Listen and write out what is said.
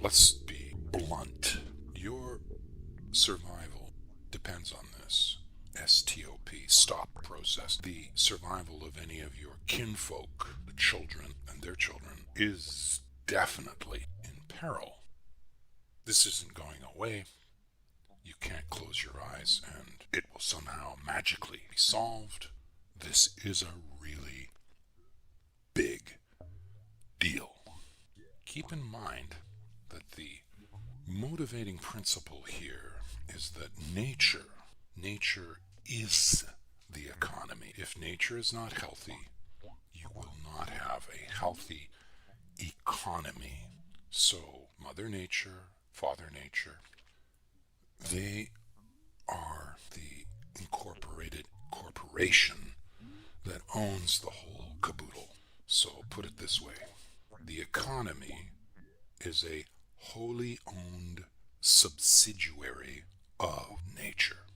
Let's be blunt. Your survival depends on this. STOP, stop process. The survival of any of your kinfolk, the children and their children, is definitely in peril. This isn't going away. You can't close your eyes and it will somehow magically be solved. This is a really big deal. Keep in mind that the motivating principle here is that nature is the economy. If nature is not healthy, you will not have a healthy economy. So, Mother Nature, Father Nature, they are the incorporated corporation that owns the whole caboodle. So, put it this way, the economy is a wholly owned subsidiary of